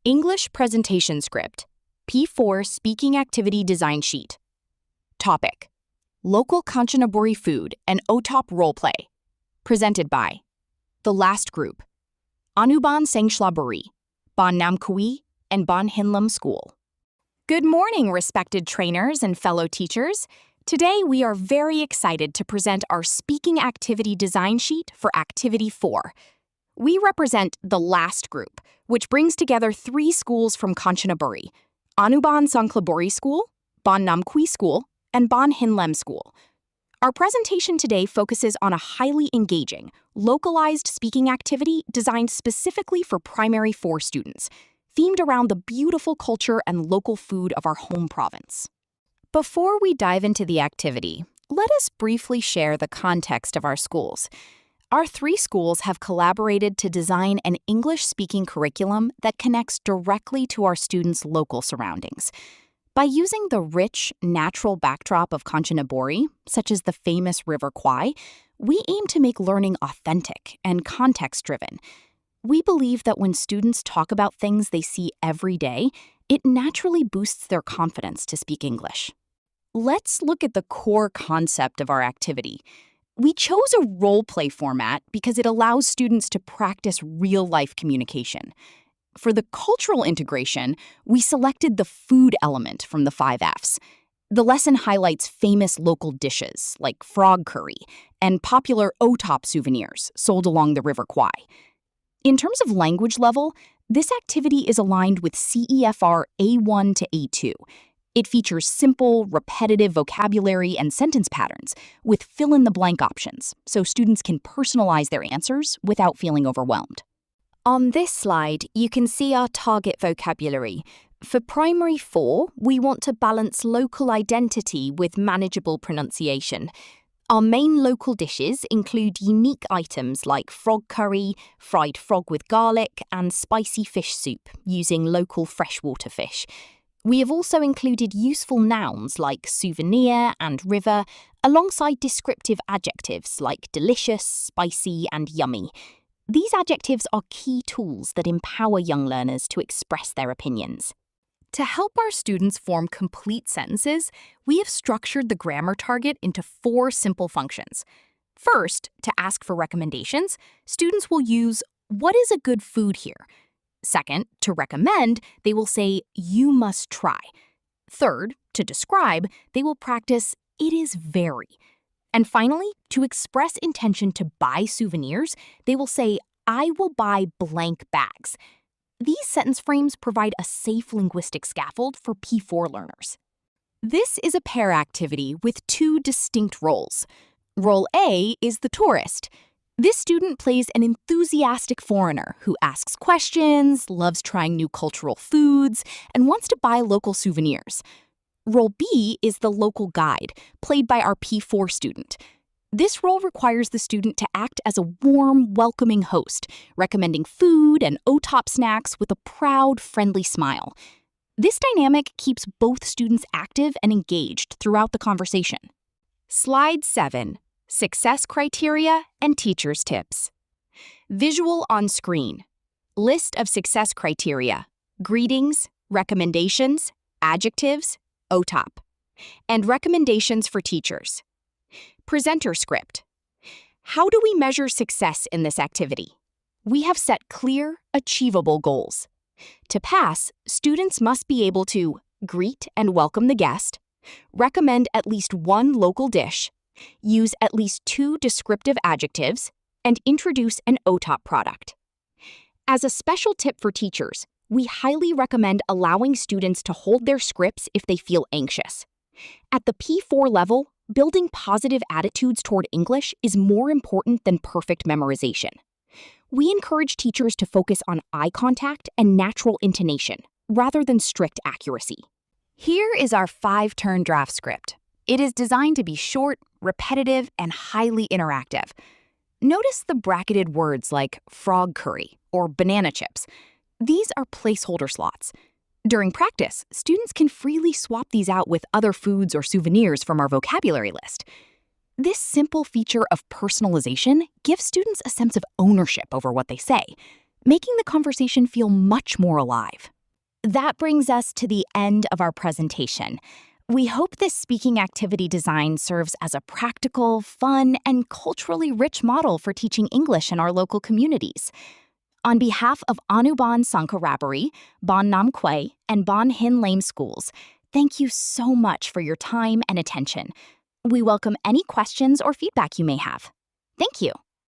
English Presentation Script, P4 Speaking Activity Design Sheet. Topic: Local Kanchanaburi Food and OTOP Roleplay. Presented by The Last Group, Anuban Sengshlaburi, Bon Namkui, and Bon Hinlam School. Good morning, respected trainers and fellow teachers. Today, we are very excited to present our Speaking Activity Design Sheet for Activity 4. We represent The Last Group, which brings together 3 schools from Kanchanaburi: Anuban Sengshlaburi School, Bon Namkui School, and Bon Hinlam School. Our presentation today focuses on a highly engaging, localized speaking activity designed specifically for Primary 4 students, themed around the beautiful culture and local food of our home province. Before we dive into the activity, let us briefly share the context of our schools. Our 3 schools have collaborated to design an English-speaking curriculum that connects directly to our students' local surroundings. By using the rich, natural backdrop of Kanchanaburi, such as the famous River Kwai, we aim to make learning authentic and context-driven. We believe that when students talk about things they see every day, it naturally boosts their confidence to speak English. Let's look at the core concept of our activity. We chose a role-play format because it allows students to practice real-life communication. For the cultural integration, we selected the food element from the 5 Fs. The lesson highlights famous local dishes like frog curry and popular OTOP souvenirs sold along the River Kwai. In terms of language level, this activity is aligned with CEFR A1 to A2. It features simple, repetitive vocabulary and sentence patterns with fill-in-the-blank options, so students can personalize their answers without feeling overwhelmed. On this slide, you can see our target vocabulary. For Primary 4, we want to balance local identity with manageable pronunciation. Our main local dishes include unique items like frog curry, fried frog with garlic, and spicy fish soup using local freshwater fish. We have also included useful nouns like souvenir and river, alongside descriptive adjectives like delicious, spicy, and yummy. These adjectives are key tools that empower young learners to express their opinions. To help our students form complete sentences, we have structured the grammar target into 4 simple functions. First, to ask for recommendations, students will use, "What is a good food here?" Second, to recommend, they will say, "You must try." Third, to describe, they will practice, "It is very." And finally, to express intention to buy souvenirs, they will say, "I will buy blank bags." These sentence frames provide a safe linguistic scaffold for P4 learners. This is a pair activity with 2 distinct roles. Role A is the tourist. This student plays an enthusiastic foreigner who asks questions, loves trying new cultural foods, and wants to buy local souvenirs. Role B is the local guide, played by our P4 student. This role requires the student to act as a warm, welcoming host, recommending food and OTOP snacks with a proud, friendly smile. This dynamic keeps both students active and engaged throughout the conversation. Slide 7. Success criteria and teacher's tips. Visual on screen. List of success criteria: greetings, recommendations, adjectives, OTOP, and recommendations for teachers. Presenter script. How do we measure success in this activity? We have set clear, achievable goals. To pass, students must be able to greet and welcome the guest, recommend at least 1 local dish, use at least 2 descriptive adjectives, and introduce an OTOP product. As a special tip for teachers, we highly recommend allowing students to hold their scripts if they feel anxious. At the P4 level, building positive attitudes toward English is more important than perfect memorization. We encourage teachers to focus on eye contact and natural intonation, rather than strict accuracy. Here is our 5-turn draft script. It is designed to be short, repetitive, and highly interactive. Notice the bracketed words like frog curry or banana chips. These are placeholder slots. During practice, students can freely swap these out with other foods or souvenirs from our vocabulary list. This simple feature of personalization gives students a sense of ownership over what they say. making the conversation feel much more alive. That brings us to the end of our presentation. We hope this speaking activity design serves as a practical, fun, and culturally rich model for teaching English in our local communities. On behalf of Anuban Sankarabari, Bon Nam Kwe, and Bon Hin Lame Schools, thank you so much for your time and attention. We welcome any questions or feedback you may have. Thank you.